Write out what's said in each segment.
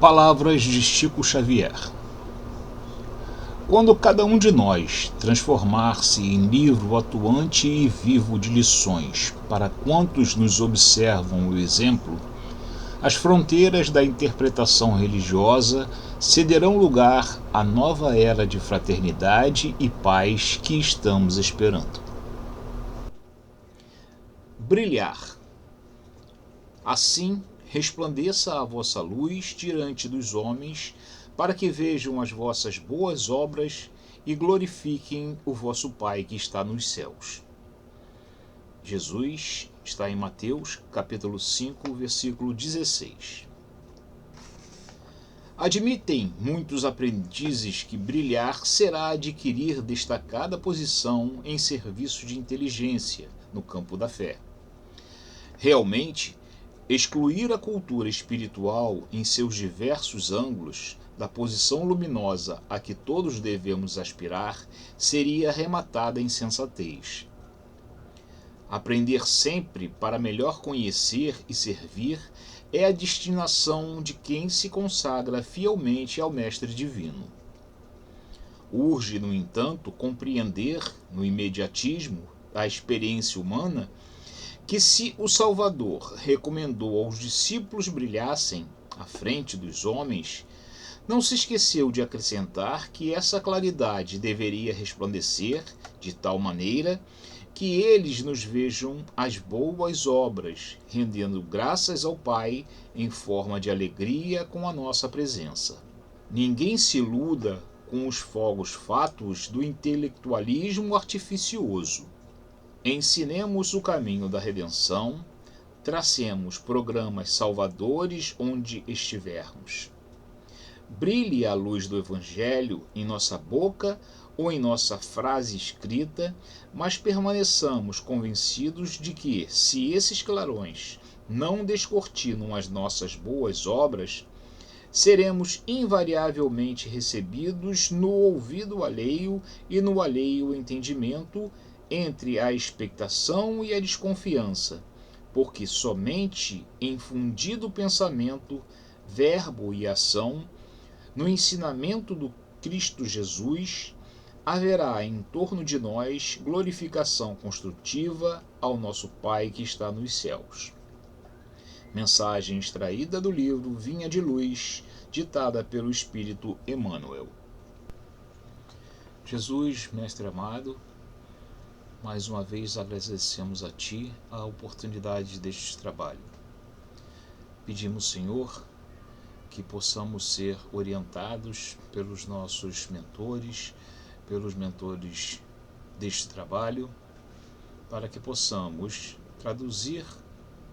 Palavras de Chico Xavier. Quando cada um de nós transformar-se em livro atuante e vivo de lições para quantos nos observam o exemplo, as fronteiras da interpretação religiosa cederão lugar à nova era de fraternidade e paz que estamos esperando. Brilhar. Assim, resplandeça a vossa luz diante dos homens, para que vejam as vossas boas obras e glorifiquem o vosso Pai que está nos céus. Jesus está em Mateus, capítulo 5, versículo 16. Admitem muitos aprendizes que brilhar será adquirir destacada posição em serviço de inteligência no campo da fé. Realmente, excluir a cultura espiritual em seus diversos ângulos da posição luminosa a que todos devemos aspirar seria arrematada insensatez. Aprender sempre para melhor conhecer e servir é a destinação de quem se consagra fielmente ao Mestre Divino. Urge, no entanto, compreender, no imediatismo da experiência humana, que se o Salvador recomendou aos discípulos brilhassem à frente dos homens, não se esqueceu de acrescentar que essa claridade deveria resplandecer de tal maneira que eles nos vejam as boas obras, rendendo graças ao Pai em forma de alegria com a nossa presença. Ninguém se iluda com os fogos fátuos do intelectualismo artificioso. Ensinemos o caminho da redenção, tracemos programas salvadores onde estivermos. Brilhe a luz do Evangelho em nossa boca ou em nossa frase escrita, mas permaneçamos convencidos de que, se esses clarões não descortinam as nossas boas obras, seremos invariavelmente recebidos no ouvido alheio e no alheio entendimento, entre a expectação e a desconfiança, porque somente em fundido pensamento, verbo e ação, no ensinamento do Cristo Jesus, haverá em torno de nós glorificação construtiva ao nosso Pai que está nos céus. Mensagem extraída do livro Vinha de Luz, ditada pelo Espírito Emmanuel. Jesus, Mestre amado, mais uma vez agradecemos a Ti a oportunidade deste trabalho. Pedimos, Senhor, que possamos ser orientados pelos nossos mentores, pelos mentores deste trabalho, para que possamos traduzir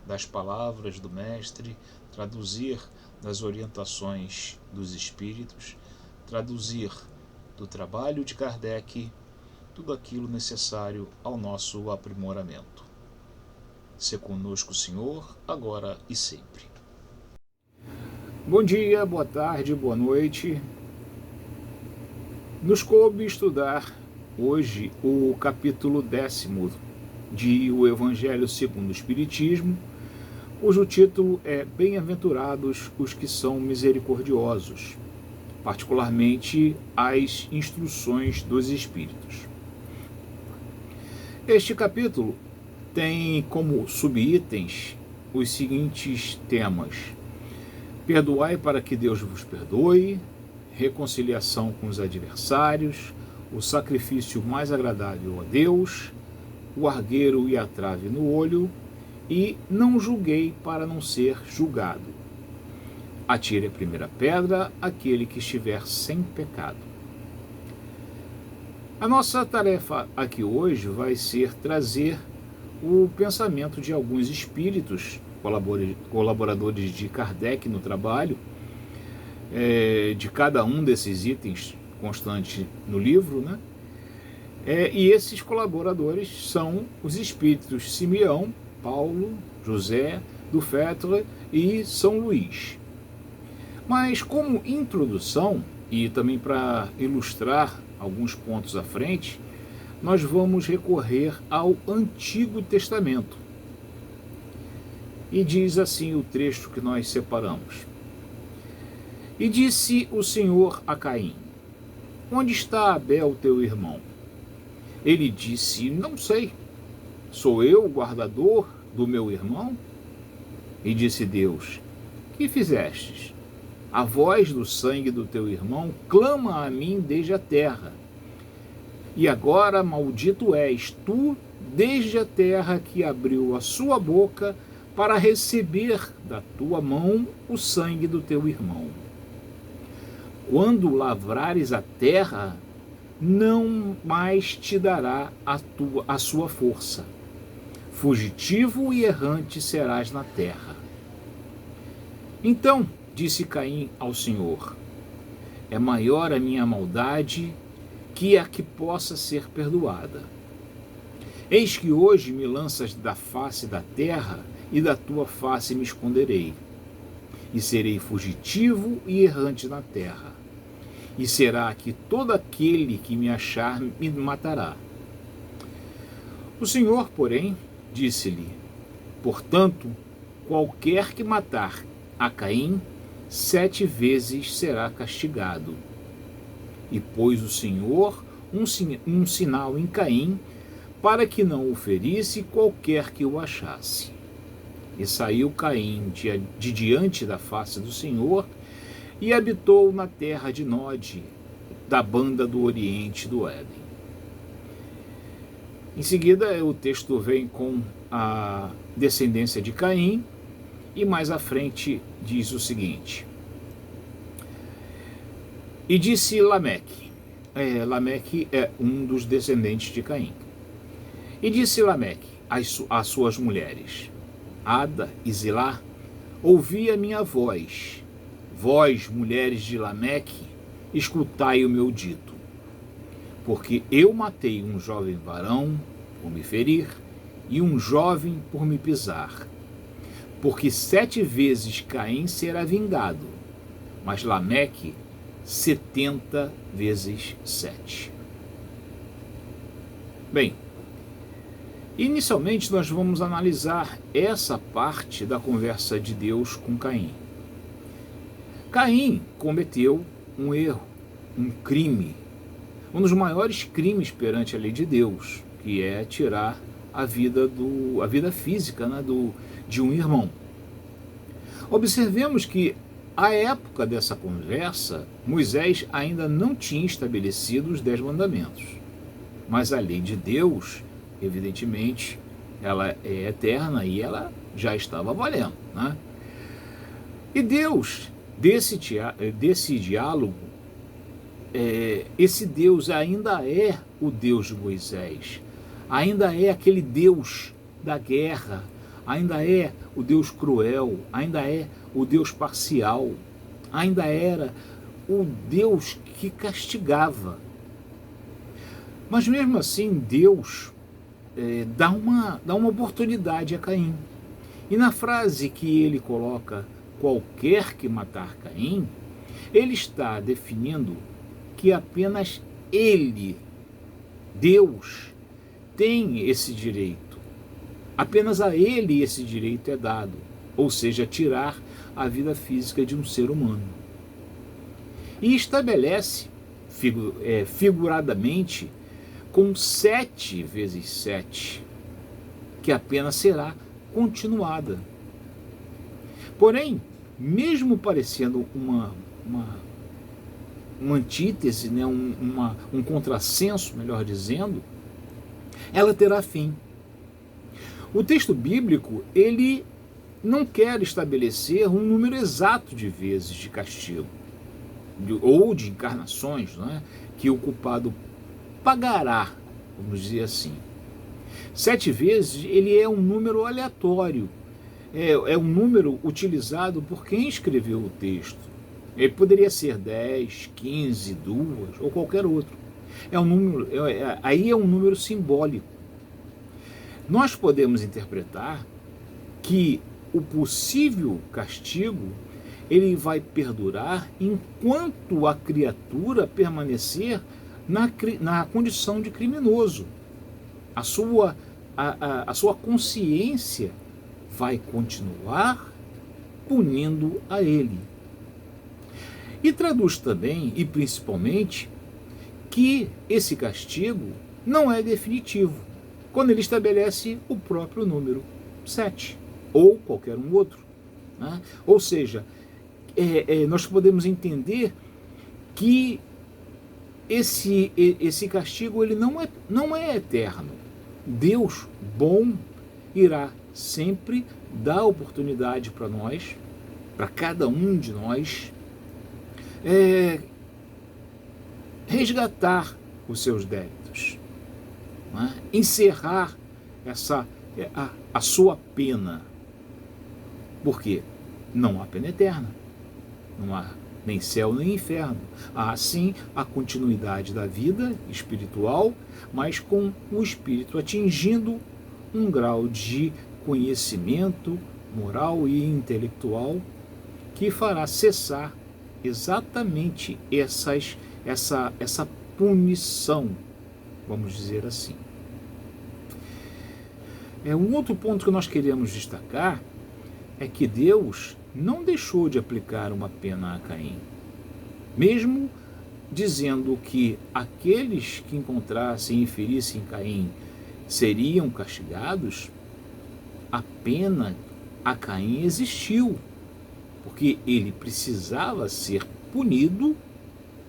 das palavras do Mestre, traduzir das orientações dos Espíritos, traduzir do trabalho de Kardec, tudo aquilo necessário ao nosso aprimoramento. Se conosco, Senhor, agora e sempre. Bom dia, boa tarde, boa noite. Nos coube estudar hoje o capítulo 10º de O Evangelho segundo o Espiritismo, cujo título é Bem-aventurados os que são misericordiosos, particularmente as instruções dos Espíritos. Este capítulo tem como subitens os seguintes temas: perdoai para que Deus vos perdoe, reconciliação com os adversários, o sacrifício mais agradável a Deus, o argueiro e a trave no olho, e não julguei para não ser julgado. Atire a primeira pedra aquele que estiver sem pecado. A nossa tarefa aqui hoje vai ser trazer o pensamento de alguns espíritos, colaboradores de Kardec no trabalho, de cada um desses itens constantes no livro, né? E esses colaboradores são os espíritos Simeão, Paulo, José, Dufetre e São Luís. Mas como introdução, e também para ilustrar alguns pontos à frente, nós vamos recorrer ao Antigo Testamento. E diz assim o trecho que nós separamos: E disse o Senhor a Caim: Onde está Abel, teu irmão? Ele disse: Não sei. Sou eu o guardador do meu irmão? E disse Deus: Que fizestes? A voz do sangue do teu irmão clama a mim desde a terra. E agora maldito és tu desde a terra que abriu a sua boca para receber da tua mão o sangue do teu irmão. Quando lavrares a terra, não mais te dará a sua força. Fugitivo e errante serás na terra. Então disse Caim ao Senhor: É maior a minha maldade que a que possa ser perdoada. Eis que hoje me lanças da face da terra, e da tua face me esconderei. E serei fugitivo e errante na terra. E será que todo aquele que me achar me matará. O Senhor, porém, disse-lhe: Portanto, qualquer que matar a Caim, 7 vezes será castigado. E pôs o Senhor um sinal em Caim, para que não o ferisse qualquer que o achasse. E saiu Caim de diante da face do Senhor, e habitou na terra de Nod, da banda do oriente do Éden. Em seguida, o texto vem com a descendência de Caim, e mais à frente diz o seguinte: E disse Lameque. Lameque é um dos descendentes de Caim. E disse Lameque às suas mulheres, Ada e Zilá: Ouvi a minha voz. Vós, mulheres de Lameque, escutai o meu dito. Porque eu matei um jovem varão por me ferir, e um jovem por me pisar. Porque 7 vezes Caim será vingado, mas Lameque 70 vezes 7. Bem, inicialmente nós vamos analisar essa parte da conversa de Deus com Caim. Caim cometeu um erro, um crime, um dos maiores crimes perante a lei de Deus, que é tirar a vida física, né, de um irmão. Observemos que, à época dessa conversa, Moisés ainda não tinha estabelecido os 10 mandamentos. Mas a lei de Deus, evidentemente, ela é eterna e ela já estava valendo, né? E Deus, desse diálogo, esse Deus ainda é o Deus de Moisés, ainda é aquele Deus da guerra, ainda é o Deus cruel, ainda é o Deus parcial, ainda era o Deus que castigava. Mas mesmo assim, Deus dá uma oportunidade a Caim. E na frase que ele coloca, qualquer que matar Caim, ele está definindo que apenas ele, Deus, tem esse direito. Apenas a ele esse direito é dado, ou seja, tirar a vida física de um ser humano. E estabelece, figuradamente, com 7 vezes 7, que a pena será continuada. Porém, mesmo parecendo uma antítese, né, um contrassenso, melhor dizendo, ela terá fim. O texto bíblico, ele não quer estabelecer um número exato de vezes de castigo, ou de encarnações, né, que o culpado pagará, vamos dizer assim. 7 vezes, ele é um número aleatório, é um número utilizado por quem escreveu o texto. Ele poderia ser 10, 15, 2 ou qualquer outro. Aí é um número simbólico. Nós podemos interpretar que o possível castigo ele vai perdurar enquanto a criatura permanecer na condição de criminoso. A sua consciência vai continuar punindo a ele. E traduz também, e principalmente, que esse castigo não é definitivo, quando ele estabelece o próprio número 7, ou qualquer um outro. Né? Ou seja, nós podemos entender que esse castigo ele não é eterno. Deus bom irá sempre dar oportunidade para nós, para cada um de nós, resgatar os seus débitos, né? Encerrar a sua pena. Por quê? Não há pena eterna, não há nem céu nem inferno. Há sim a continuidade da vida espiritual, mas com o espírito atingindo um grau de conhecimento moral e intelectual que fará cessar exatamente essa punição, vamos dizer assim. Um outro ponto que nós queremos destacar é que Deus não deixou de aplicar uma pena a Caim, mesmo dizendo que aqueles que encontrassem e ferissem Caim seriam castigados. A pena a Caim existiu, porque ele precisava ser punido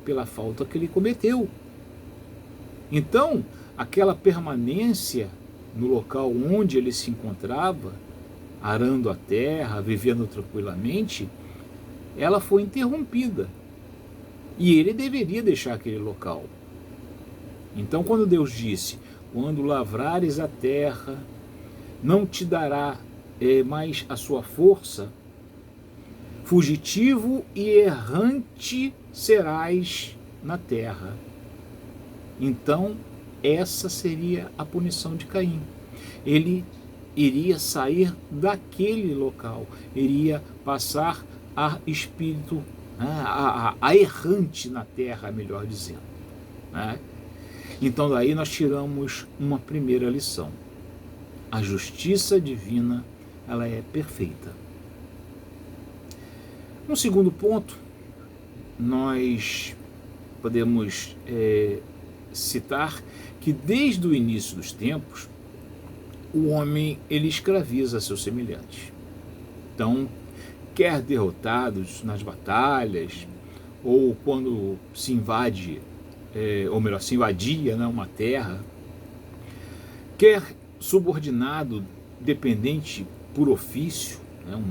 pela falta que ele cometeu. Então, aquela permanência no local onde ele se encontrava, arando a terra, vivendo tranquilamente, ela foi interrompida. E ele deveria deixar aquele local. Então, quando Deus disse, quando lavrares a terra, não te dará mais a sua força, fugitivo e errante serás na terra. Então, essa seria a punição de Caim. Ele iria sair daquele local, iria passar a espírito, a errante na terra, melhor dizendo. Né? Então daí nós tiramos uma primeira lição. A justiça divina, ela é perfeita. Um segundo ponto, nós podemos citar que desde o início dos tempos, o homem ele escraviza seus semelhantes. Então, quer derrotados nas batalhas, ou quando se invade, ou melhor, se invadia, né, uma terra, quer subordinado, dependente por ofício, né,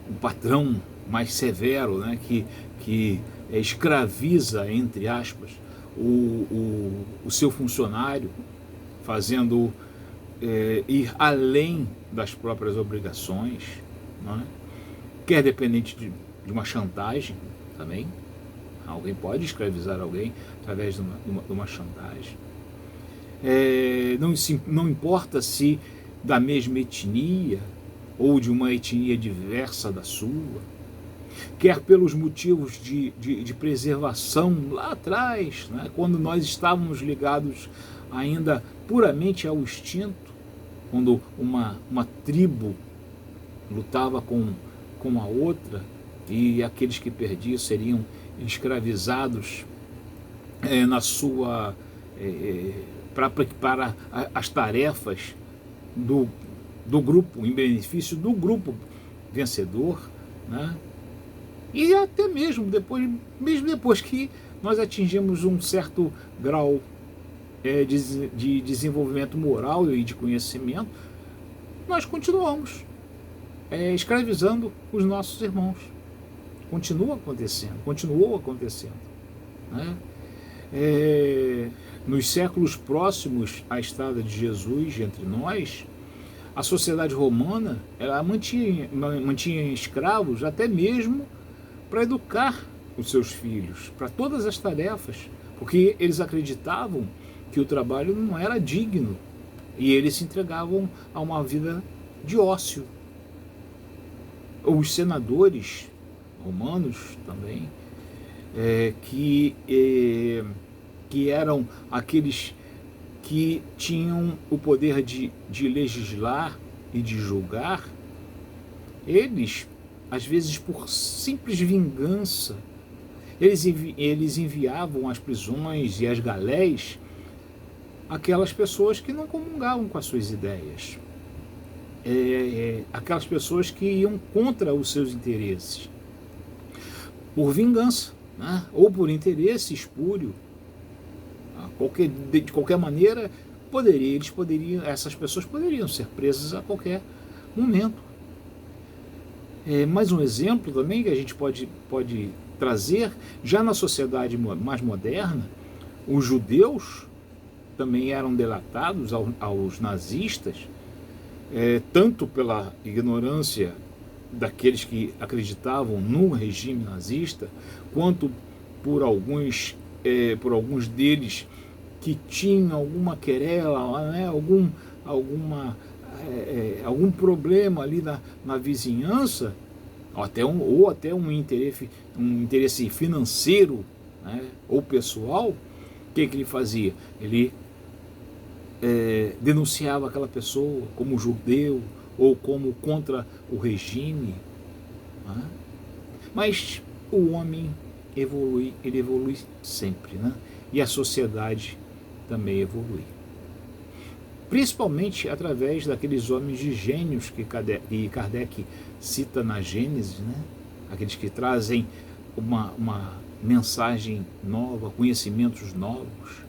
um patrão mais severo, né, que escraviza, entre aspas, o seu funcionário, fazendo ir além das próprias obrigações, não é? Quer dependente de uma chantagem também. Alguém pode escravizar alguém através de uma chantagem. Não importa se da mesma etnia ou de uma etnia diversa da sua, quer pelos motivos de preservação lá atrás, né, quando nós estávamos ligados ainda puramente ao instinto, quando uma tribo lutava com a outra e aqueles que perdiam seriam escravizados na sua para as tarefas do grupo, em benefício do grupo vencedor, né? E até mesmo depois que nós atingimos um certo grau de desenvolvimento moral e de conhecimento, nós continuamos escravizando os nossos irmãos. Continuou acontecendo. Né? Nos séculos próximos à estada de Jesus entre nós, a sociedade romana ela mantinha escravos até mesmo para educar os seus filhos, para todas as tarefas, porque eles acreditavam que o trabalho não era digno e eles se entregavam a uma vida de ócio. Os senadores romanos também, que eram aqueles que tinham o poder de legislar e de julgar, eles às vezes por simples vingança, eles enviavam às prisões e às galés aquelas pessoas que não comungavam com as suas ideias, aquelas pessoas que iam contra os seus interesses, por vingança, né? Ou por interesse espúrio, de qualquer maneira, essas pessoas poderiam ser presas a qualquer momento. Mais um exemplo também que a gente pode trazer, já na sociedade mais moderna, os judeus também eram delatados aos nazistas, tanto pela ignorância daqueles que acreditavam no regime nazista, quanto por alguns deles que tinham alguma querela, né, algum problema ali na vizinhança, ou até um interesse financeiro, né, ou pessoal. O que ele fazia? Ele denunciava aquela pessoa como judeu ou como contra o regime. Né? Mas o homem ele evolui sempre, né? E a sociedade também evolui. Principalmente através daqueles homens de gênios que Kardec cita na Gênesis, né? Aqueles que trazem uma mensagem nova, conhecimentos novos.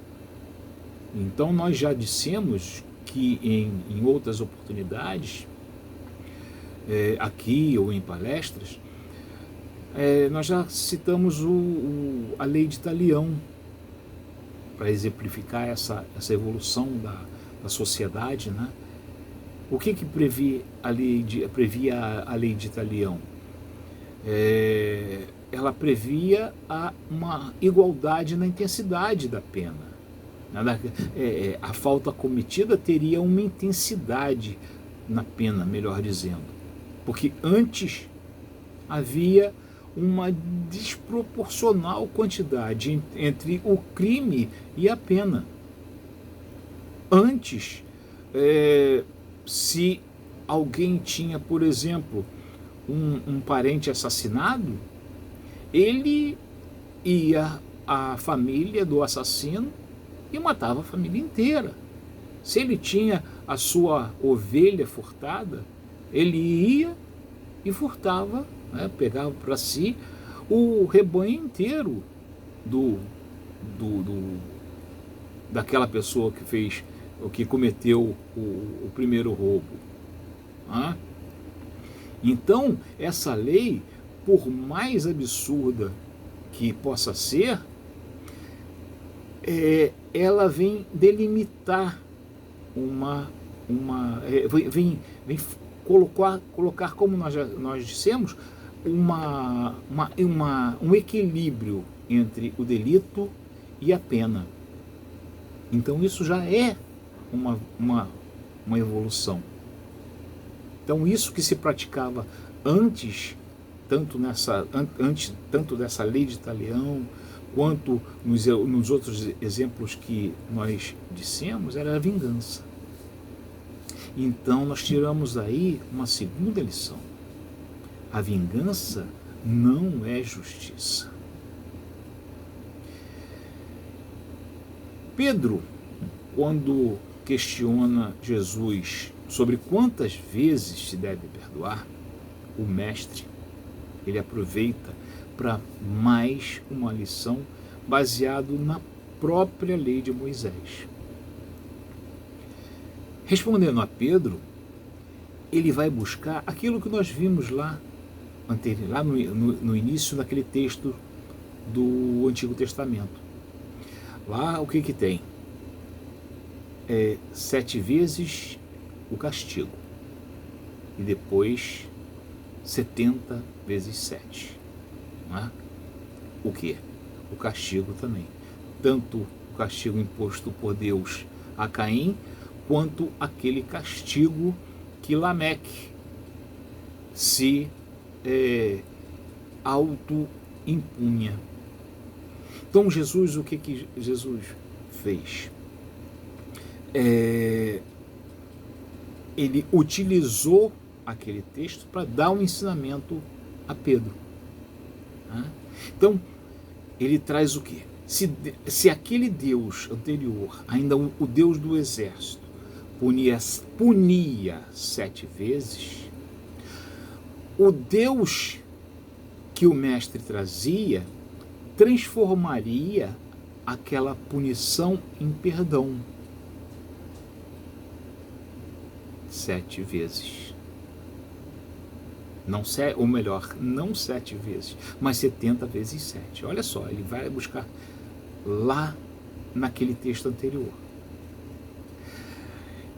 Então nós já dissemos que em outras oportunidades, aqui ou em palestras, nós já citamos a lei de Talião para exemplificar essa evolução da sociedade, né? O que previa a lei de Talião? Ela previa uma igualdade na intensidade da pena. A falta cometida teria uma intensidade na pena, melhor dizendo, porque antes havia uma desproporcional quantidade entre o crime e a pena. Antes, se alguém tinha, por exemplo, um parente assassinado, ele ia à família do assassino e matava a família inteira. Se ele tinha a sua ovelha furtada, ele ia e furtava, né, pegava para si o rebanho inteiro daquela pessoa que fez, o que cometeu o primeiro roubo. Né? Então, essa lei, por mais absurda que possa ser, ela vem delimitar vem colocar, como nós dissemos, um equilíbrio entre o delito e a pena. Então isso já é uma evolução. Então isso que se praticava antes, tanto dessa lei de Talião, quanto nos outros exemplos que nós dissemos, era a vingança. Então nós tiramos aí uma segunda lição. A vingança não é justiça. Pedro, quando questiona Jesus sobre quantas vezes se deve perdoar, o mestre, ele aproveita para mais uma lição baseado na própria lei de Moisés. Respondendo a Pedro, ele vai buscar aquilo que nós vimos lá no início daquele texto do Antigo Testamento. Lá o que tem? 7 vezes o castigo e depois 70 vezes 7. Não é? O que? O castigo também. Tanto o castigo imposto por Deus a Caim, quanto aquele castigo que Lameque se auto-impunha. Então Jesus, o que Jesus fez? Ele utilizou aquele texto para dar um ensinamento a Pedro. Então, ele traz o quê? Se aquele Deus anterior, ainda o Deus do exército, punia 7 vezes, o Deus que o mestre trazia transformaria aquela punição em perdão. 7 vezes. Não, ou melhor, não 7 vezes, mas 70 vezes 7. Olha só, ele vai buscar lá naquele texto anterior.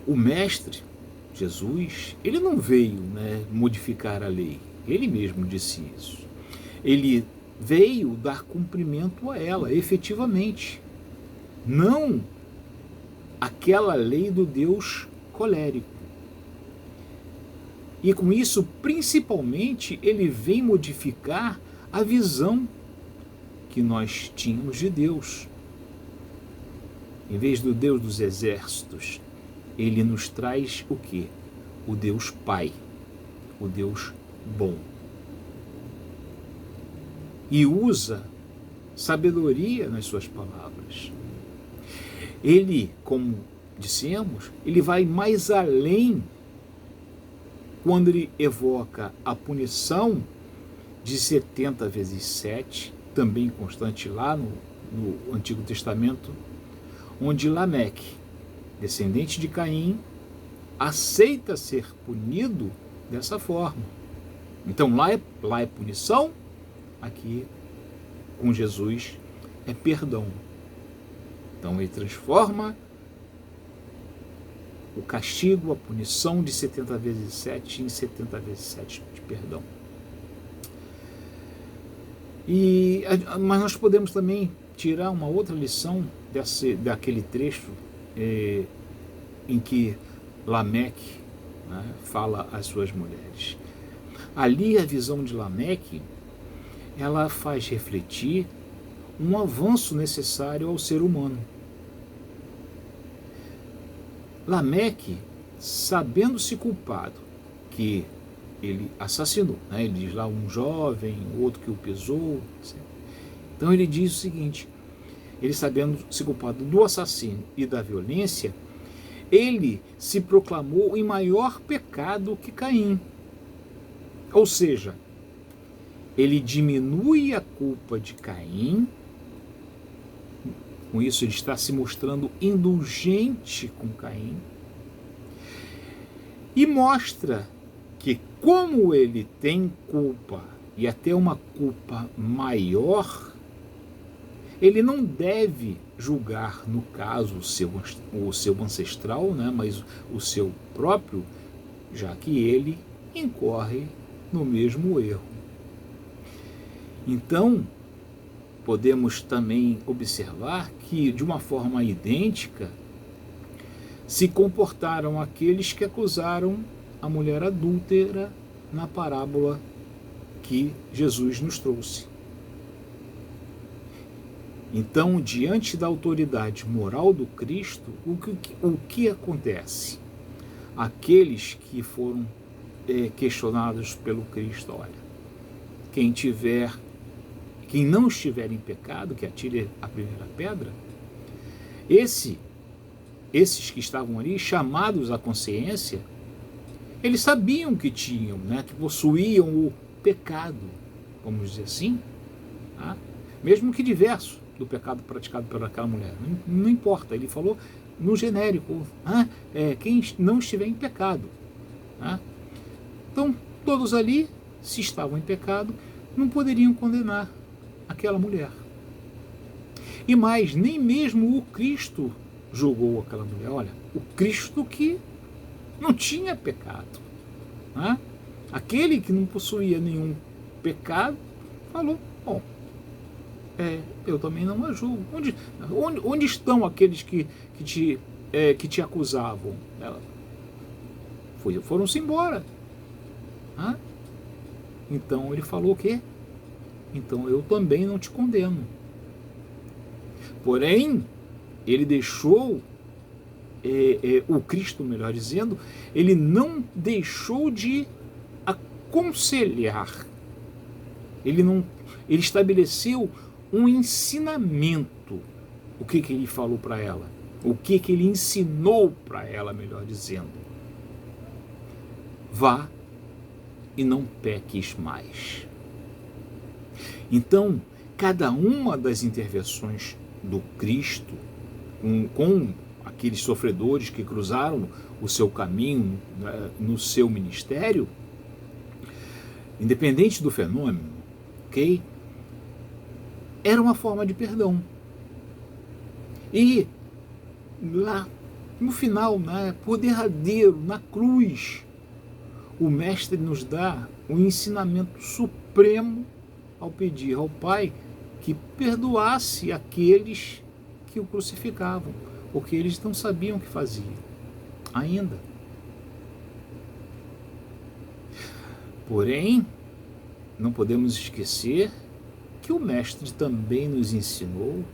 O mestre, Jesus, ele não veio, modificar a lei. Ele mesmo disse isso. Ele veio dar cumprimento a ela, efetivamente. Não aquela lei do Deus colérico. E com isso, principalmente, ele vem modificar a visão que nós tínhamos de Deus. Em vez do Deus dos exércitos, ele nos traz o quê? O Deus Pai, o Deus bom. E usa sabedoria nas suas palavras. Ele, como dissemos, ele vai mais além quando ele evoca a punição de 70 vezes 7, também constante lá no Antigo Testamento, onde Lameque, descendente de Caim, aceita ser punido dessa forma. Então lá é punição, aqui com Jesus é perdão. Então ele transforma o castigo, a punição de 70 vezes 7 em 70 vezes 7 de perdão. Mas nós podemos também tirar uma outra lição daquele trecho em que Lameque fala às suas mulheres. Ali a visão de Lameque, ela faz refletir um avanço necessário ao ser humano. Lameque, sabendo-se culpado, que ele assassinou, ele diz lá um jovem, outro que o pesou, etc. Então ele diz o seguinte, ele sabendo-se culpado do assassínio e da violência, ele se proclamou em maior pecado que Caim. Ou seja, ele diminui a culpa de Caim, com isso ele está se mostrando indulgente com Caim, e mostra que como ele tem culpa, e até uma culpa maior, ele não deve julgar, no caso, o seu ancestral, mas o seu próprio, já que ele incorre no mesmo erro. Então, podemos também observar que, de uma forma idêntica, se comportaram aqueles que acusaram a mulher adúltera na parábola que Jesus nos trouxe. Então, diante da autoridade moral do Cristo, o que acontece? Aqueles que foram questionados pelo Cristo, olha, quem não estiver em pecado, que atire a primeira pedra. Esses que estavam ali, chamados à consciência, eles sabiam que tinham, que possuíam o pecado, vamos dizer assim, mesmo que diverso do pecado praticado pelaquela mulher. Não importa, ele falou no genérico, quem não estiver em pecado. Então, todos ali, se estavam em pecado, não poderiam condenar aquela mulher. E mais, nem mesmo o Cristo julgou aquela mulher. Olha, o Cristo que não tinha pecado. Aquele que não possuía nenhum pecado, falou, bom, eu também não a julgo. Onde estão aqueles que te acusavam? Foram-se embora. Então ele falou o quê? Então eu também não te condeno. Porém, ele deixou, o Cristo, melhor dizendo, ele não deixou de aconselhar Ele estabeleceu um ensinamento. O que ele falou para ela? O que ele ensinou para ela, melhor dizendo? Vá e não peques mais. Então, cada uma das intervenções do Cristo com aqueles sofredores que cruzaram o seu caminho, né, no seu ministério, independente do fenômeno, ok? Era uma forma de perdão. E lá no final, né, por derradeiro, na cruz, o Mestre nos dá um ensinamento supremo ao pedir ao Pai que perdoasse aqueles que o crucificavam, porque eles não sabiam o que faziam ainda. Porém, não podemos esquecer que o Mestre também nos ensinou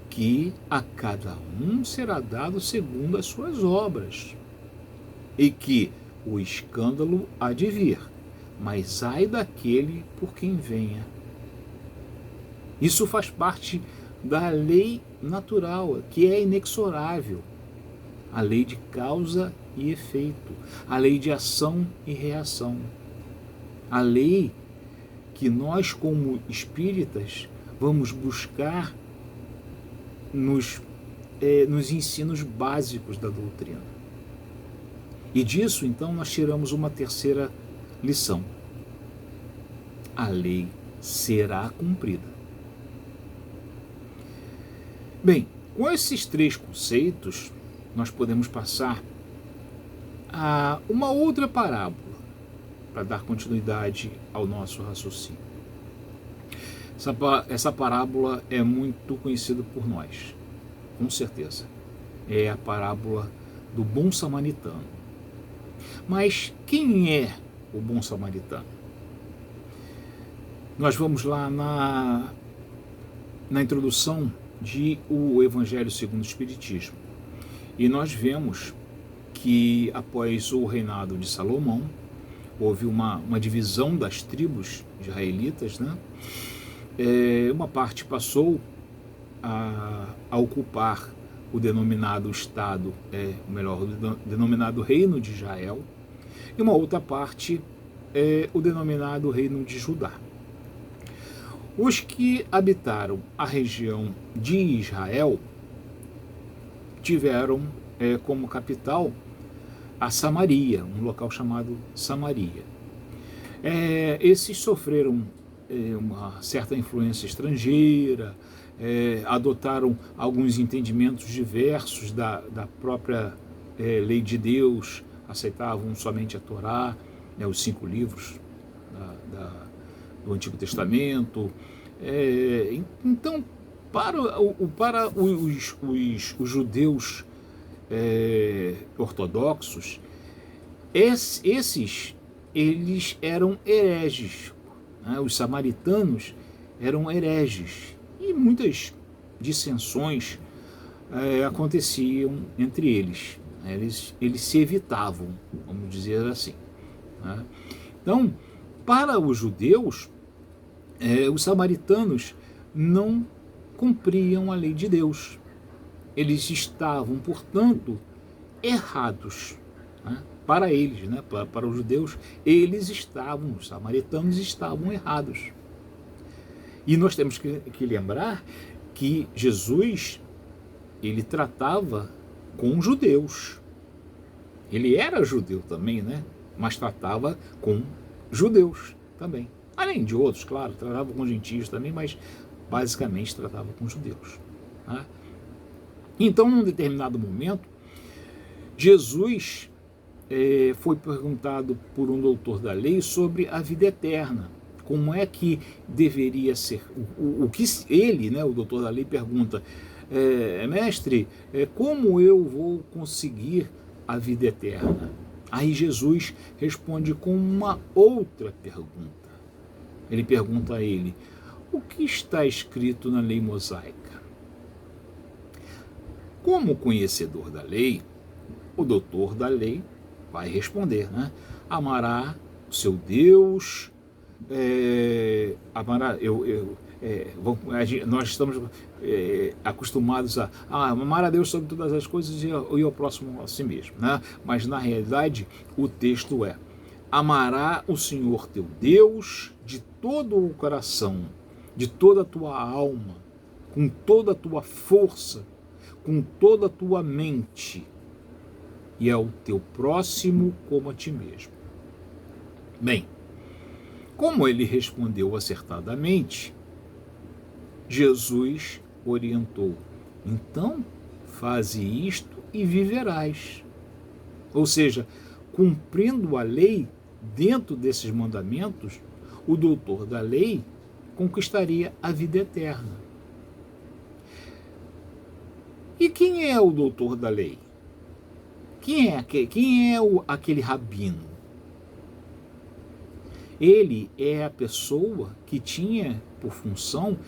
que a cada um será dado segundo as suas obras, e que o escândalo há de vir, mas ai daquele por quem venha. Isso faz parte da lei natural, que é inexorável, a lei de causa e efeito, a lei de ação e reação, a lei que nós, como espíritas, vamos buscar nos ensinos básicos da doutrina. E disso, então, nós tiramos uma terceira lição. A lei será cumprida. Bem, com esses três conceitos, nós podemos passar a uma outra parábola para dar continuidade ao nosso raciocínio. Essa parábola é muito conhecida por nós, com certeza. É a parábola do bom samaritano. Mas quem é o bom samaritano? Nós vamos lá na introdução de O Evangelho segundo o Espiritismo. E nós vemos que após o reinado de Salomão, houve uma divisão das tribos israelitas, né? Uma parte passou a ocupar o denominado Estado, o denominado Reino de Israel, e uma outra parte o denominado Reino de Judá. Os que habitaram a região de Israel tiveram como capital a Samaria, um local chamado Samaria. Esses sofreram uma certa influência estrangeira, adotaram alguns entendimentos diversos da própria lei de Deus, aceitavam somente a Torá, os 5 livros do Antigo Testamento. Então, para os judeus ortodoxos, eles eram hereges, né? Os samaritanos eram hereges, e muitas dissensões aconteciam entre eles, né? Eles se evitavam, vamos dizer assim, né? Então, para os judeus, os samaritanos não cumpriam a lei de Deus. Eles estavam, portanto, errados, né? Para eles, né? Para os judeus, os samaritanos estavam errados. E nós temos que lembrar que Jesus, ele tratava com judeus. Ele era judeu também, né? Mas tratava com judeus também. Além de outros, claro, tratava com gentios também, mas basicamente tratava com judeus, né? Então, num determinado momento, Jesus foi perguntado por um doutor da lei sobre a vida eterna. Como é que deveria ser? O que ele, né, o doutor da lei, pergunta: mestre, como eu vou conseguir a vida eterna? Aí Jesus responde com uma outra pergunta. Ele pergunta a ele: o que está escrito na lei mosaica? Como conhecedor da lei, o doutor da lei vai responder, né? Amará o seu Deus nós estamos acostumados a amar a Deus sobre todas as coisas e ao próximo a si mesmo, né? Mas na realidade o texto é: amará o Senhor teu Deus de todo o coração, de toda a tua alma, com toda a tua força, com toda a tua mente, e ao teu próximo como a ti mesmo. Bem, como ele respondeu acertadamente, Jesus orientou: então, faze isto e viverás. Ou seja, cumprindo a lei, dentro desses mandamentos, o doutor da lei conquistaria a vida eterna. E quem é o doutor da lei? Quem é aquele rabino? Ele é a pessoa que tinha por função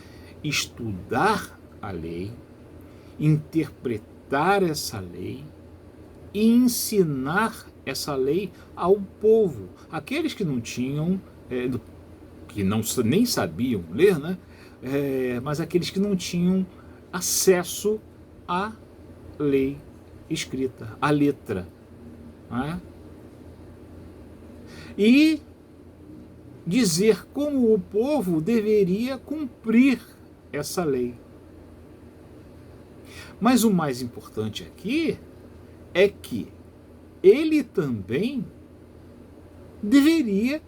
estudar a lei, interpretar essa lei e ensinar essa lei ao povo. Aqueles que não tinham, que nem sabiam ler, né? Mas aqueles que não tinham acesso à lei escrita, à letra. Né? E dizer como o povo deveria cumprir essa lei. Mas o mais importante aqui é que ele também deveria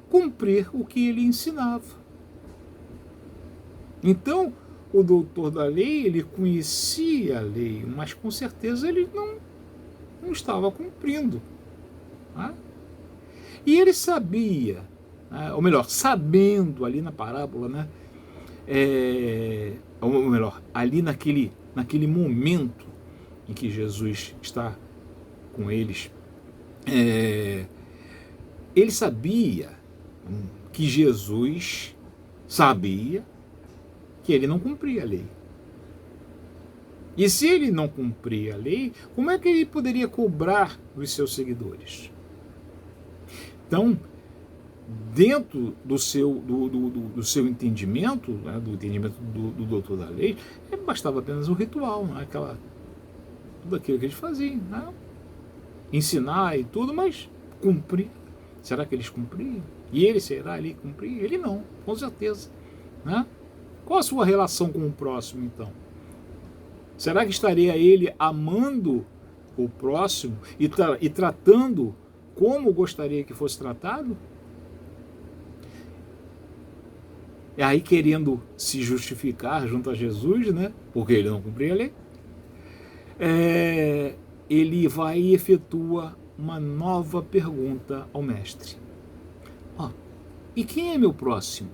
cumprir o que ele ensinava. Então, o doutor da lei, ele conhecia a lei, mas com certeza ele não estava cumprindo. Né? E ele sabia, ou melhor, sabendo ali na parábola, né? Ou melhor, ali naquele momento em que Jesus está com eles, ele sabia que Jesus sabia que ele não cumpria a lei. E se ele não cumpria a lei, como é que ele poderia cobrar dos seus seguidores? Então, dentro do seu entendimento, né, do entendimento do doutor da lei, bastava apenas um ritual, né, tudo aquilo que eles faziam, né, ensinar e tudo, mas cumprir. Será que eles cumpriam? E ele será ali cumprir? Ele não, com certeza. Né? Qual a sua relação com o próximo, então? Será que estaria ele amando o próximo e tratando como gostaria que fosse tratado? E aí querendo se justificar junto a Jesus, né? Porque ele não cumpria a lei, ele vai e efetua uma nova pergunta ao mestre. E quem é meu próximo?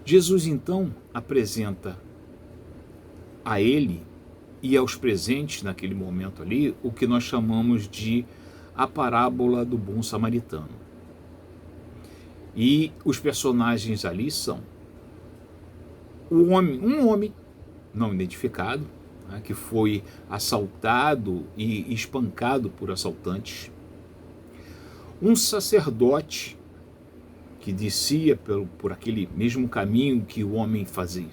Jesus então apresenta a ele e aos presentes naquele momento ali o que nós chamamos de a parábola do bom samaritano. E os personagens ali são um homem não identificado, né, que foi assaltado e espancado por assaltantes, um sacerdote que descia por aquele mesmo caminho que o homem fazia,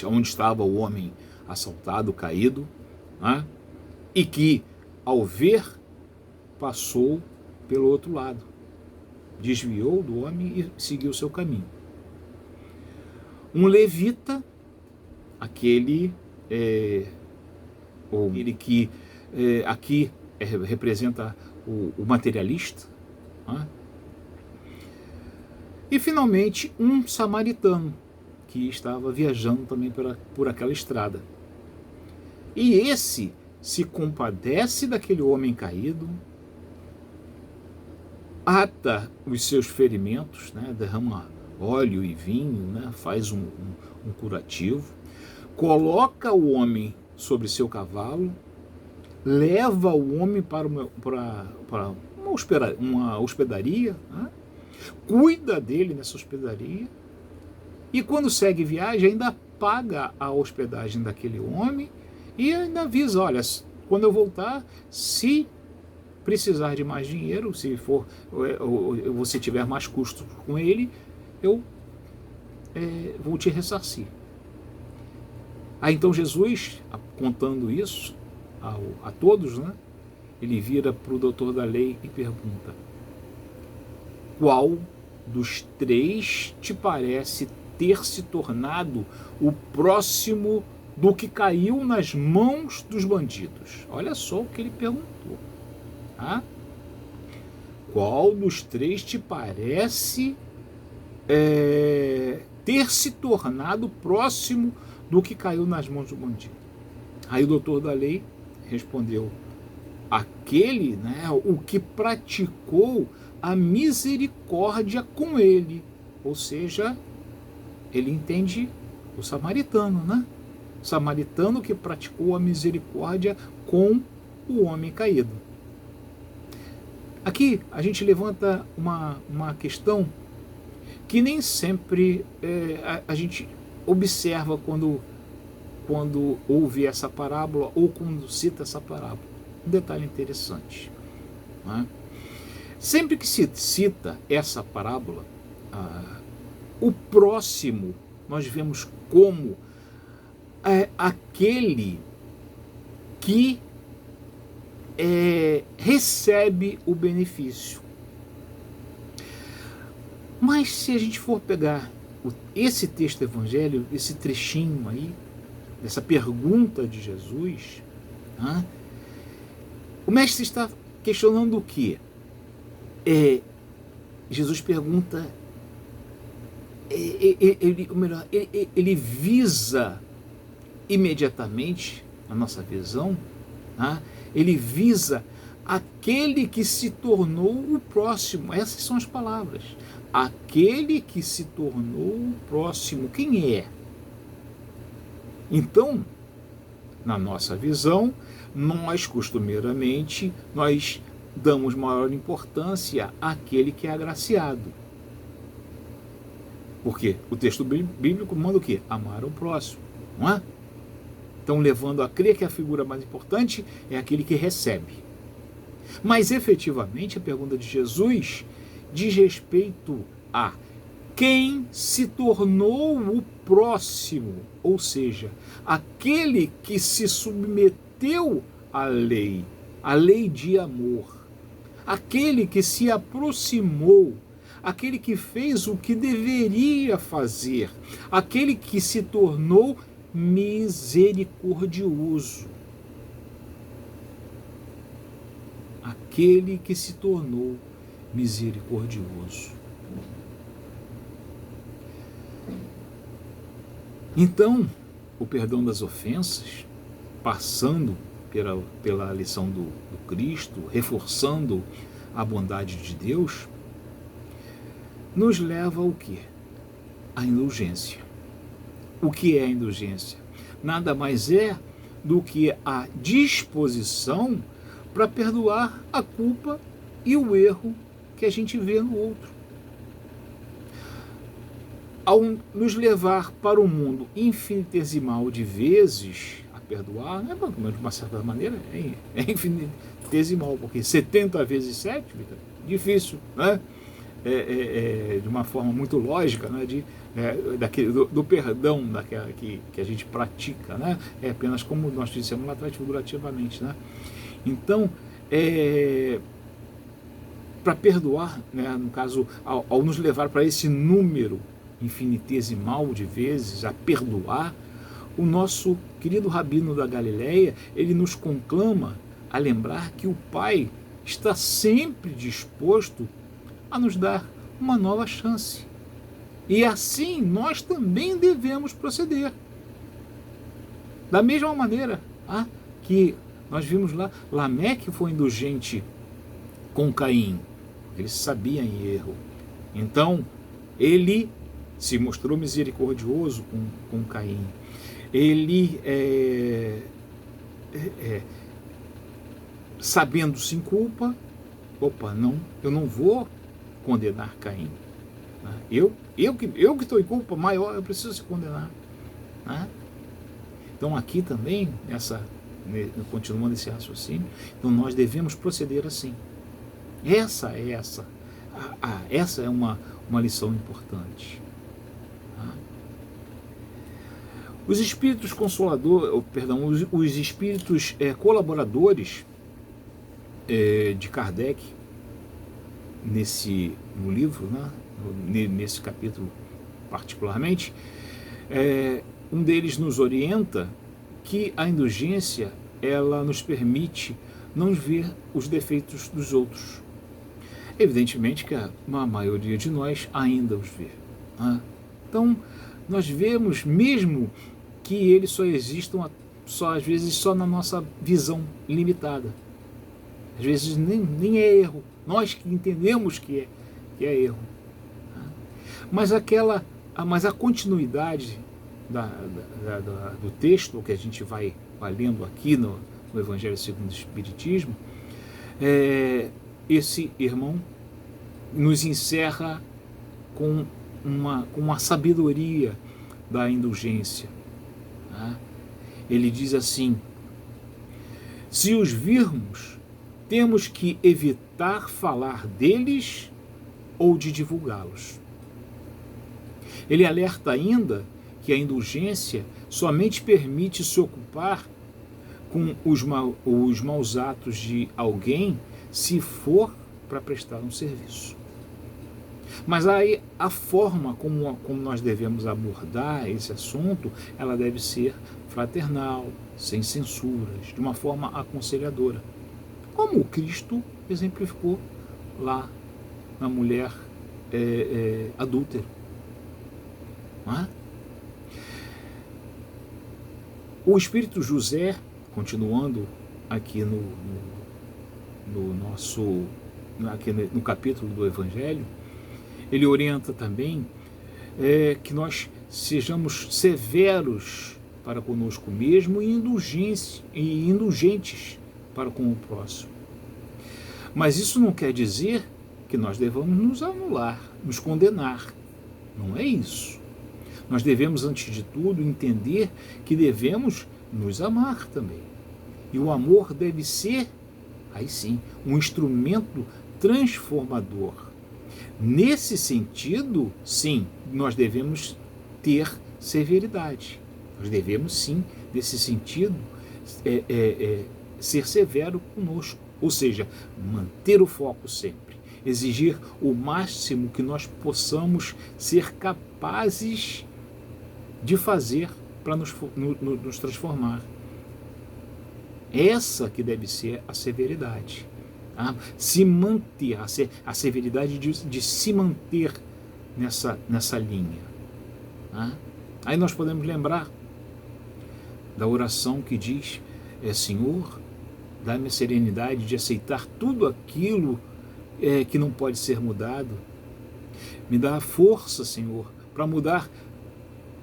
onde estava o homem assaltado, caído, né, e que, ao ver, passou pelo outro lado, desviou do homem e seguiu o seu caminho. Um levita, aquele que aqui representa o materialista, né? E finalmente um samaritano que estava viajando também por aquela estrada. E esse se compadece daquele homem caído, ata os seus ferimentos, né? Derrama óleo e vinho, né? Faz um curativo, coloca o homem sobre seu cavalo, leva o homem para uma hospedaria, né? Cuida dele nessa hospedaria, e quando segue viagem ainda paga a hospedagem daquele homem e ainda avisa: olha, quando eu voltar, se precisar de mais dinheiro, se for você tiver mais custos com ele, eu vou te ressarcir. Aí então Jesus, contando isso a todos, né, ele vira para o doutor da lei e pergunta: qual dos três te parece ter se tornado o próximo do que caiu nas mãos dos bandidos? Olha só o que ele perguntou. Tá? Qual dos três te parece ter se tornado próximo do que caiu nas mãos do bandido? Aí o doutor da lei respondeu: aquele, né, o que praticou a misericórdia com ele. Ou seja, ele entende o samaritano, né? O samaritano que praticou a misericórdia com o homem caído. Aqui a gente levanta uma questão que nem sempre a gente observa quando ouve essa parábola ou quando cita essa parábola. Um detalhe interessante, né? Sempre que se cita essa parábola, o próximo nós vemos como aquele que recebe o benefício. Mas se a gente for pegar esse texto evangélico, esse trechinho aí, dessa pergunta de Jesus, o mestre está questionando o quê? Jesus pergunta, ele visa imediatamente, na nossa visão, ele visa aquele que se tornou o próximo. Essas são as palavras. Aquele que se tornou o próximo. Quem é? Então, na nossa visão, nós costumeiramente damos maior importância àquele que é agraciado. Porque o texto bíblico manda o quê? Amar o próximo, não é? Então, levando a crer que a figura mais importante é aquele que recebe. Mas, efetivamente, a pergunta de Jesus diz respeito a quem se tornou o próximo, ou seja, aquele que se submeteu à lei de amor, aquele que se aproximou, aquele que fez o que deveria fazer, aquele que se tornou misericordioso. Aquele que se tornou misericordioso. Então, o perdão das ofensas, passando pela lição do Cristo, reforçando a bondade de Deus, nos leva ao quê? A indulgência. O que é a indulgência? Nada mais é do que a disposição para perdoar a culpa e o erro que a gente vê no outro. Ao nos levar para um mundo infinitesimal de vezes a perdoar, né? De uma certa maneira é infinitesimal, porque 70 vezes 7, difícil, né? De uma forma muito lógica, né? Do perdão daquela que a gente pratica, né? É apenas, como nós dissemos lá atrás, figurativamente, né? Então, para perdoar, né? No caso, ao nos levar para esse número infinitesimal de vezes a perdoar, o nosso querido Rabino da Galileia, ele nos conclama a lembrar que o Pai está sempre disposto a nos dar uma nova chance. E assim nós também devemos proceder. Da mesma maneira que nós vimos lá, Lameque foi indulgente com Caim, ele sabia em erro. Então, ele se mostrou misericordioso com Caim. Ele, sabendo sem culpa, eu não vou condenar Caim. Eu que estou em culpa maior, eu preciso se condenar. Então aqui também, continuando esse raciocínio, então nós devemos proceder assim. Essa é uma lição importante. Os espíritos consoladores, perdão, os espíritos colaboradores de Kardec, no livro, né, nesse capítulo particularmente, um deles nos orienta que a indulgência, ela nos permite não ver os defeitos dos outros. Evidentemente que a maioria de nós ainda os vê. Né? Então, nós vemos mesmo que eles só existam, às vezes, só na nossa visão limitada. Às vezes nem é erro. Nós que entendemos que é erro. Mas a continuidade do texto que a gente vai lendo aqui no Evangelho segundo o Espiritismo, esse irmão nos encerra com uma sabedoria da indulgência. Ele diz assim: se os virmos, temos que evitar falar deles ou de divulgá-los. Ele alerta ainda que a indulgência somente permite se ocupar com os maus atos de alguém se for para prestar um serviço. Mas aí a forma como nós devemos abordar esse assunto, ela deve ser fraternal, sem censuras, de uma forma aconselhadora, como o Cristo exemplificou lá na mulher adúltera. Não é? O Espírito José, continuando aqui no capítulo do Evangelho, ele orienta também que nós sejamos severos para conosco mesmo e indulgentes para com o próximo. Mas isso não quer dizer que nós devamos nos anular, nos condenar. Não é isso. Nós devemos, antes de tudo, entender que devemos nos amar também. E o amor deve ser, aí sim, um instrumento transformador. Nesse sentido, sim, nós devemos ter severidade. Nós devemos, sim, nesse sentido, ser severo conosco. Ou seja, manter o foco sempre. Exigir o máximo que nós possamos ser capazes de fazer para nos transformar. Essa que deve ser a severidade. Se manter, a severidade de se manter nessa linha. Aí nós podemos lembrar da oração que diz: Senhor, dá-me a serenidade de aceitar tudo aquilo que não pode ser mudado. Me dá a força, Senhor, para mudar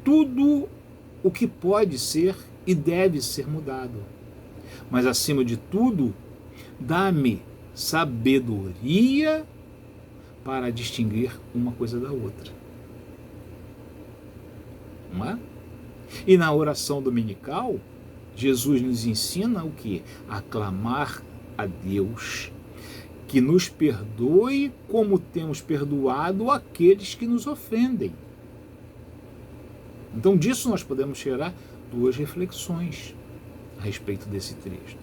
tudo o que pode ser e deve ser mudado. Mas, acima de tudo, dá-me sabedoria para distinguir uma coisa da outra. Não é? E na oração dominical, Jesus nos ensina o quê? A clamar a Deus que nos perdoe como temos perdoado aqueles que nos ofendem. Então, disso nós podemos tirar duas reflexões a respeito desse texto.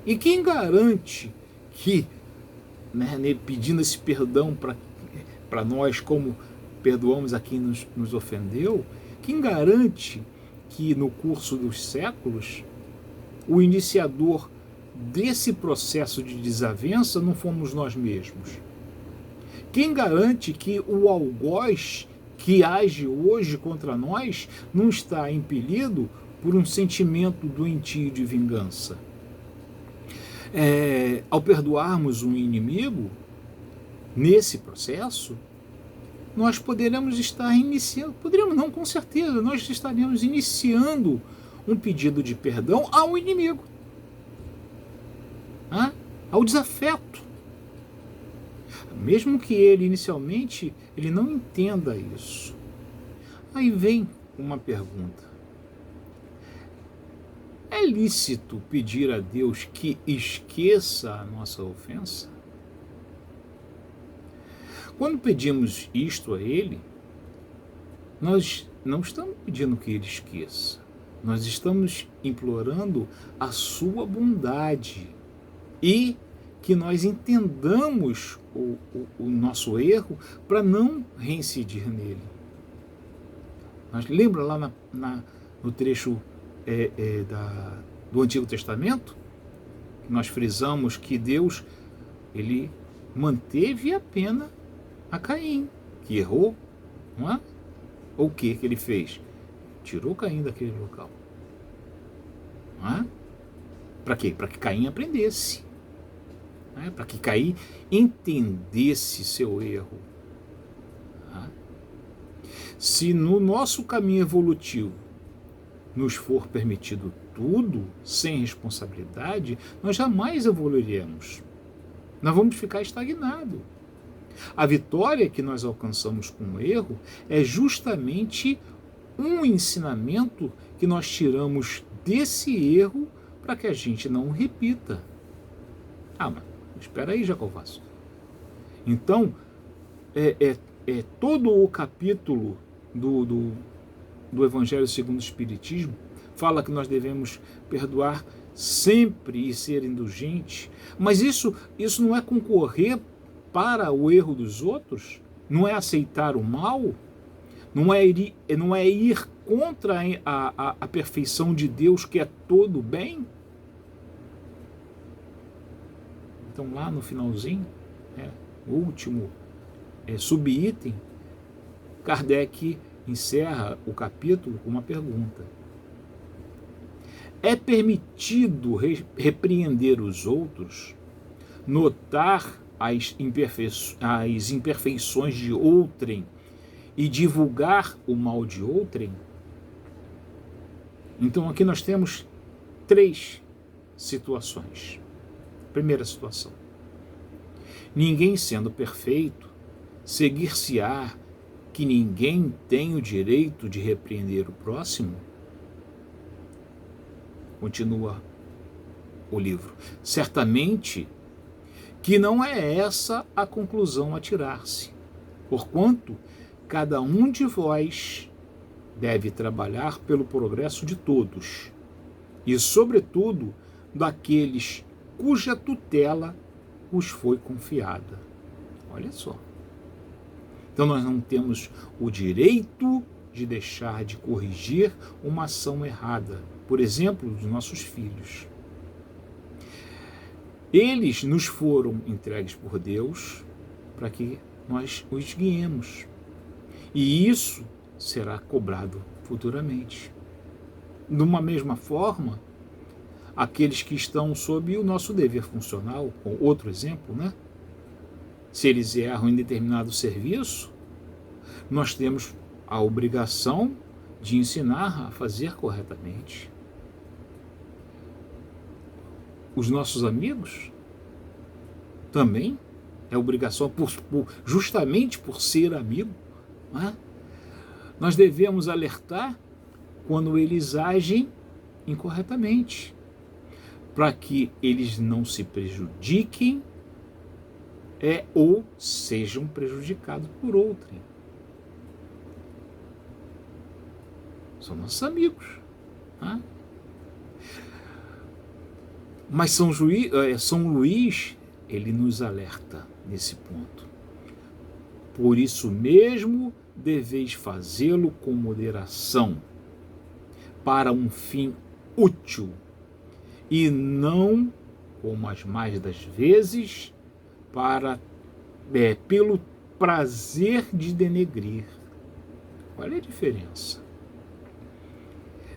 E quem garante que, pedindo esse perdão para nós, como perdoamos a quem nos ofendeu, quem garante que no curso dos séculos o iniciador desse processo de desavença não fomos nós mesmos? Quem garante que o algoz que age hoje contra nós não está impelido por um sentimento doentio de vingança? Ao perdoarmos um inimigo, nesse processo, nós poderemos estar iniciando, com certeza, nós estaremos iniciando um pedido de perdão ao inimigo, ao desafeto. Mesmo que ele, inicialmente, ele não entenda isso. Aí vem uma pergunta. É lícito pedir a Deus que esqueça a nossa ofensa? Quando pedimos isto a Ele, nós não estamos pedindo que Ele esqueça. Nós estamos implorando a sua bondade e que nós entendamos o nosso erro para não reincidir nele. Nós lembra lá no trecho do Antigo Testamento, que nós frisamos que Deus ele manteve a pena a Caim, que errou, não é? Ou o que ele fez? Tirou Caim daquele local. Não é? Para quê? Para que Caim aprendesse. Não é? Para que Caim entendesse seu erro. Não é? Se no nosso caminho evolutivo nos for permitido tudo, sem responsabilidade, nós jamais evoluiremos. Nós vamos ficar estagnados. A vitória que nós alcançamos com o erro é justamente um ensinamento que nós tiramos desse erro para que a gente não o repita. Mas espera aí, Jacovazzo. Então, todo o capítulo do Evangelho segundo o Espiritismo fala que nós devemos perdoar sempre e ser indulgente, mas isso não é concorrer para o erro dos outros, não é aceitar o mal, não é ir contra a perfeição de Deus, que é todo bem. Então lá no finalzinho, o último subitem, Kardec encerra o capítulo com uma pergunta: é permitido repreender os outros, notar as imperfeições de outrem e divulgar o mal de outrem? Então aqui nós temos 3 situações. Primeira situação: ninguém sendo perfeito, seguir-se-á que ninguém tem o direito de repreender o próximo? Continua o livro. Certamente que não é essa a conclusão a tirar-se, porquanto cada um de vós deve trabalhar pelo progresso de todos, e sobretudo daqueles cuja tutela os foi confiada. Olha só. Então nós não temos o direito de deixar de corrigir uma ação errada, por exemplo, dos nossos filhos. Eles nos foram entregues por Deus para que nós os guiemos. E isso será cobrado futuramente. De uma mesma forma, aqueles que estão sob o nosso dever funcional, com outro exemplo, né? Se eles erram em determinado serviço, nós temos a obrigação de ensinar a fazer corretamente. Os nossos amigos também é obrigação, justamente por ser amigo, né? Nós devemos alertar quando eles agem incorretamente, para que eles não se prejudiquem ou sejam prejudicados por outrem. São nossos amigos, né? Mas São Luís, ele nos alerta nesse ponto. Por isso mesmo, deveis fazê-lo com moderação, para um fim útil, e não, como as mais das vezes, pelo prazer de denegrir. Olha a diferença.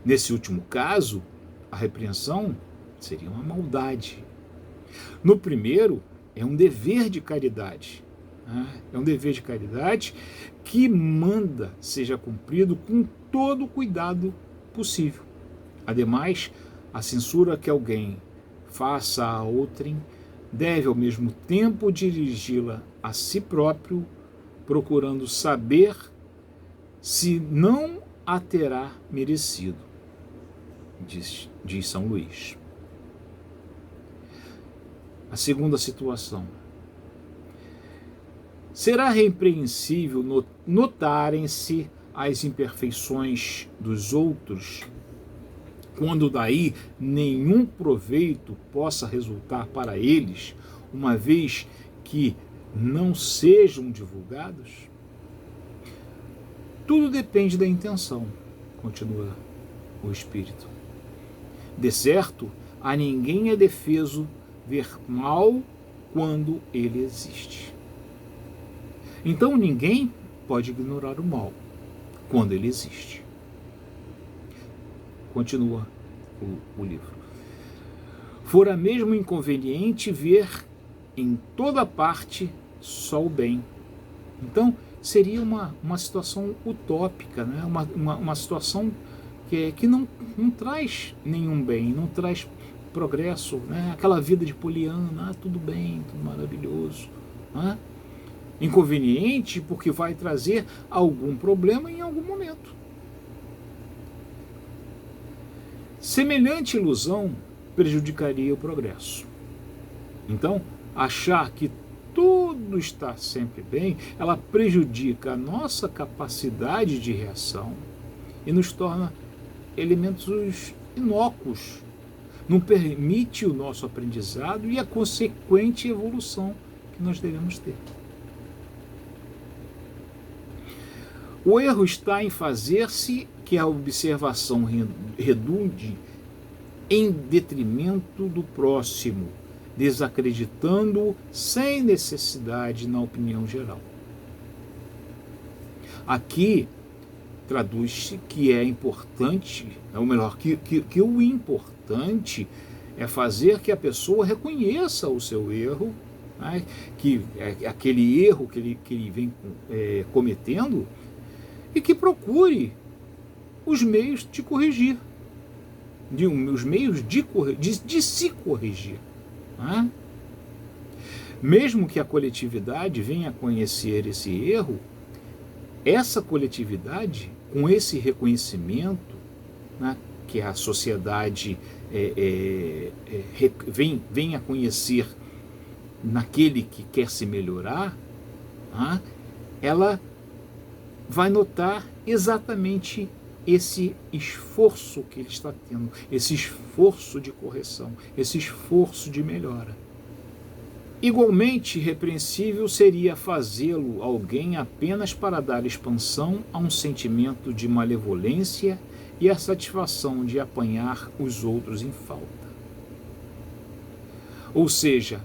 Nesse último caso, a repreensão seria uma maldade. No primeiro, é um dever de caridade. É um dever de caridade que manda seja cumprido com todo o cuidado possível. Ademais, a censura que alguém faça a outrem deve ao mesmo tempo dirigi-la a si próprio, procurando saber se não a terá merecido. diz São Luís. A segunda situação. Será repreensível notarem-se as imperfeições dos outros, quando daí nenhum proveito possa resultar para eles, uma vez que não sejam divulgados? Tudo depende da intenção, continua o Espírito. De certo, a ninguém é defeso ver mal quando ele existe. Então ninguém pode ignorar o mal quando ele existe. Continua o livro. Fora mesmo inconveniente ver em toda parte só o bem. Então seria uma situação utópica, né? uma situação que não traz nenhum bem, não traz progresso, né? Aquela vida de poliana, tudo bem, tudo maravilhoso, né? Inconveniente porque vai trazer algum problema em algum momento. Semelhante ilusão prejudicaria o progresso. Então, achar que tudo está sempre bem, ela prejudica a nossa capacidade de reação e nos torna elementos inócuos. Não permite o nosso aprendizado e a consequente evolução que nós devemos ter. O erro está em fazer-se que a observação redunde em detrimento do próximo, desacreditando-o sem necessidade na opinião geral. Aqui traduz-se que é importante, ou melhor, que o importante é fazer que a pessoa reconheça o seu erro, né, que é aquele erro que ele vem cometendo, e que procure os meios de corrigir, os meios de se corrigir. Né? Mesmo que a coletividade venha a conhecer esse erro, essa coletividade, com esse reconhecimento, né, que a sociedade vem a conhecer naquele que quer se melhorar, né, ela vai notar exatamente esse esforço que ele está tendo, esse esforço de correção, esse esforço de melhora. Igualmente repreensível seria fazê-lo alguém apenas para dar expansão a um sentimento de malevolência e a satisfação de apanhar os outros em falta. Ou seja,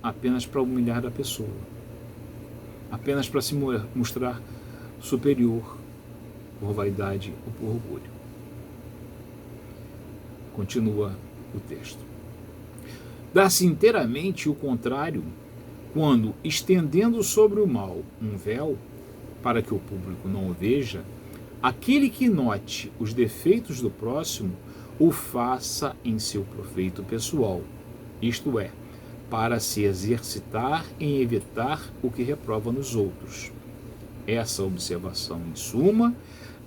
apenas para humilhar a pessoa, apenas para se mostrar superior por vaidade ou por orgulho. Continua o texto. Dá-se inteiramente o contrário quando, estendendo sobre o mal um véu, para que o público não o veja, aquele que note os defeitos do próximo o faça em seu proveito pessoal, isto é, para se exercitar em evitar o que reprova nos outros. Essa observação, em suma,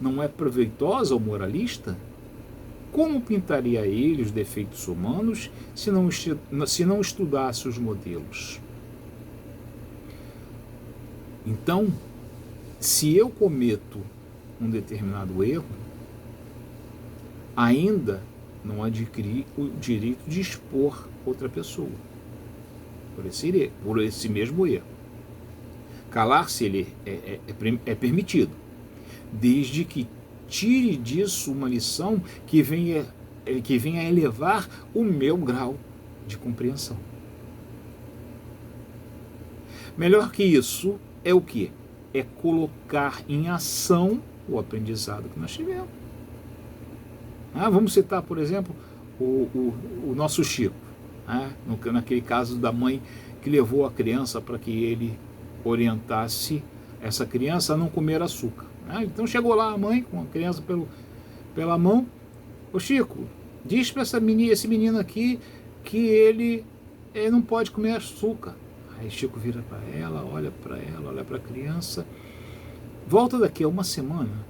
não é proveitosa ao moralista? Como pintaria ele os defeitos humanos se não estudasse os modelos? Então, se eu cometo um determinado erro, ainda não adquiri o direito de expor outra pessoa por esse mesmo erro. Calar-se ele é permitido, desde que tire disso uma lição que venha a elevar o meu grau de compreensão. Melhor que isso é o quê? É colocar em ação o aprendizado que nós tivemos. Vamos citar, por exemplo, o nosso Chico, naquele caso da mãe que levou a criança para que ele orientasse essa criança a não comer açúcar. Então chegou lá a mãe com a criança pela mão. Ô Chico, diz para esse menino aqui que ele não pode comer açúcar. Aí Chico vira para ela, olha para a criança. Volta daqui a uma semana.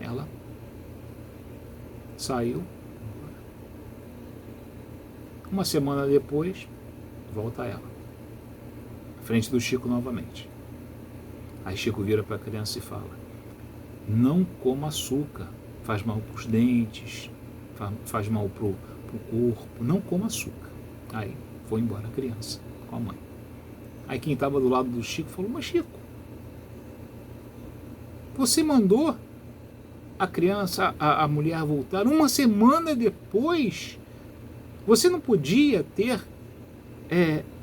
Ela Saiu. Uma semana depois, volta ela, à frente do Chico novamente. Aí Chico vira para a criança e fala: não coma açúcar, faz mal para os dentes, faz mal para o corpo, não coma açúcar. Aí foi embora a criança com a mãe. Aí quem estava do lado do Chico falou: mas Chico, você mandou a criança, a mulher voltar uma semana depois? Você não podia ter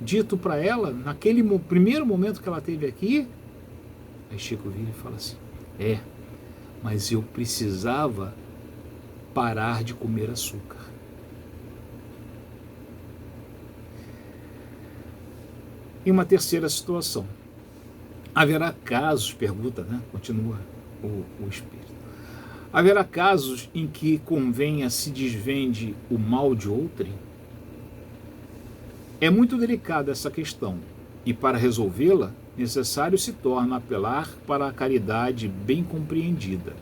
dito para ela, naquele primeiro momento que ela teve aqui? Aí Chico vira e fala assim: mas eu precisava parar de comer açúcar. E uma terceira situação: haverá casos, pergunta, continua o Espírito, haverá casos em que convenha se desvende o mal de outrem? É muito delicada essa questão, e para resolvê-la, necessário se torna apelar para a caridade bem compreendida.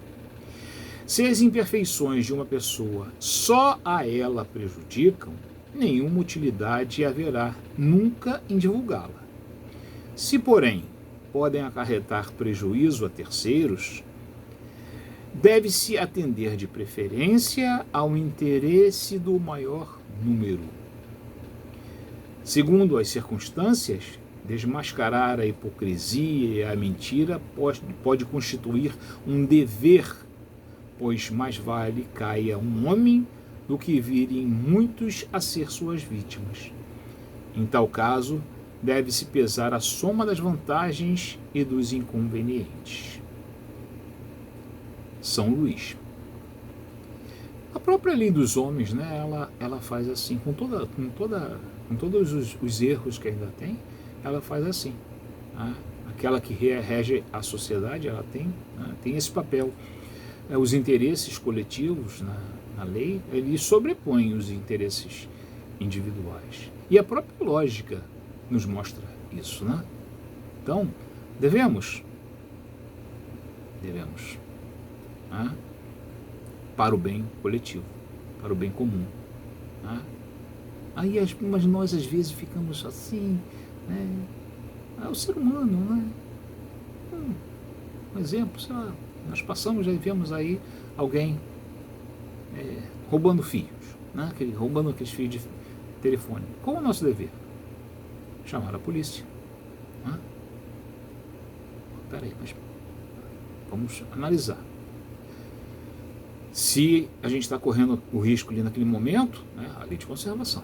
Se as imperfeições de uma pessoa só a ela prejudicam, nenhuma utilidade haverá nunca em divulgá-la. Se, porém, podem acarretar prejuízo a terceiros, deve-se atender de preferência ao interesse do maior número. Segundo as circunstâncias, desmascarar a hipocrisia e a mentira pode constituir um dever, pois mais vale caia um homem do que virem muitos a ser suas vítimas. Em tal caso, deve-se pesar a soma das vantagens e dos inconvenientes. São Luís. A própria lei dos homens, ela faz assim, com todos os erros que ainda tem, ela faz assim. Aquela que rege a sociedade, ela tem esse papel. Os interesses coletivos na lei, eles sobrepõem os interesses individuais. E a própria lógica nos mostra isso, Então, devemos, para o bem coletivo, para o bem comum. Mas nós às vezes ficamos assim, o ser humano, Um exemplo, sei lá, nós já vemos aí alguém roubando fios, roubando aqueles fios de telefone. Qual é o nosso dever? Chamar a polícia. Peraí, mas vamos analisar. Se a gente está correndo o risco ali naquele momento, a lei de conservação,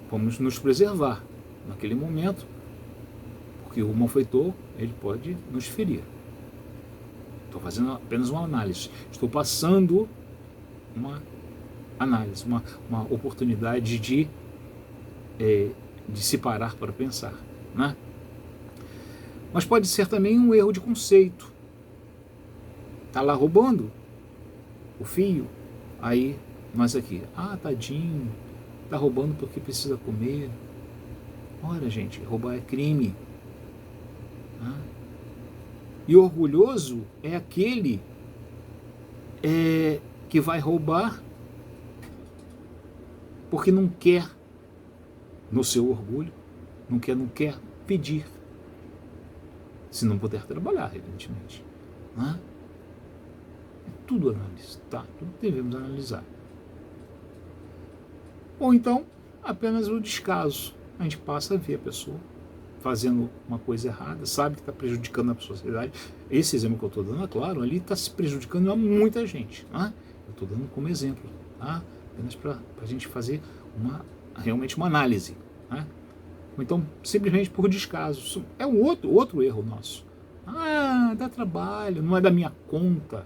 vamos nos preservar naquele momento, porque o malfeitor, ele pode nos ferir. Estou fazendo apenas uma análise, estou passando uma análise, uma oportunidade de se parar para pensar, Mas pode ser também um erro de conceito. Está lá roubando o fio, aí nós aqui, tadinho, está roubando porque precisa comer. Ora, gente, roubar é crime. E orgulhoso é aquele que vai roubar porque não quer, no seu orgulho, não quer pedir, se não puder trabalhar, evidentemente. É tudo análise, tudo devemos analisar. Ou então, apenas o descaso. A gente passa a ver a pessoa fazendo uma coisa errada, sabe que está prejudicando a sociedade. Esse exemplo que eu estou dando, claro, ali está se prejudicando a muita gente. Eu estou dando como exemplo, apenas para a gente fazer realmente uma análise. Ou então, simplesmente por descaso. Isso é um outro erro nosso. Dá trabalho, não é da minha conta.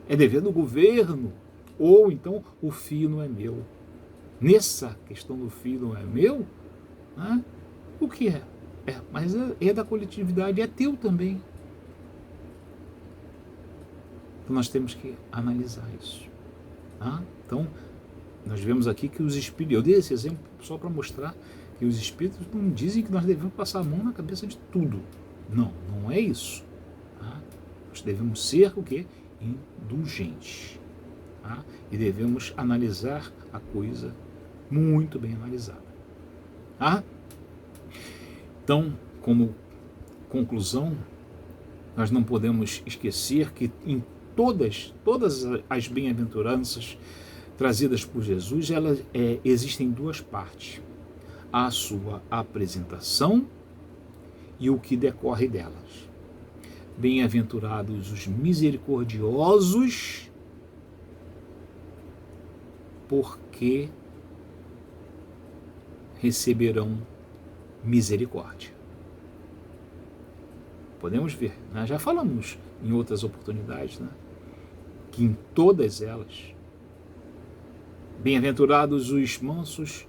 É dever do governo. Ou então, o fio não é meu. Nessa questão do fio não é meu, o que é? Mas é da coletividade, é teu também. Então nós temos que analisar isso. Então, nós vemos aqui que os espíritos, eu dei esse exemplo só para mostrar que os espíritos não dizem que nós devemos passar a mão na cabeça de tudo. Não é isso. Nós devemos ser o quê? Indulgentes. tá? E devemos analisar a coisa muito bem analisada. Tá? Então, como conclusão, nós não podemos esquecer que em todas as bem-aventuranças trazidas por Jesus, existem duas partes: a sua apresentação e o que decorre delas. Bem-aventurados os misericordiosos, porque receberão misericórdia. Podemos ver, nós já falamos em outras oportunidades, né? Que em todas elas, bem-aventurados os mansos,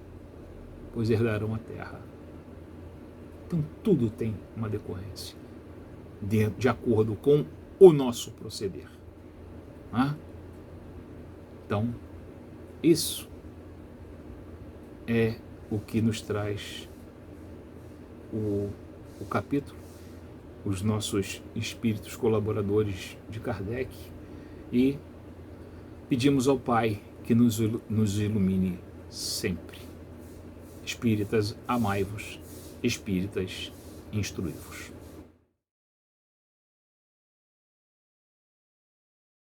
pois herdarão a terra. Então tudo tem uma decorrência, de acordo com o nosso proceder. Né? Então, isso é o que nos traz o capítulo, os nossos espíritos colaboradores de Kardec, e pedimos ao Pai que nos ilumine sempre. Espíritas, amai-vos; espíritas, instruí-vos.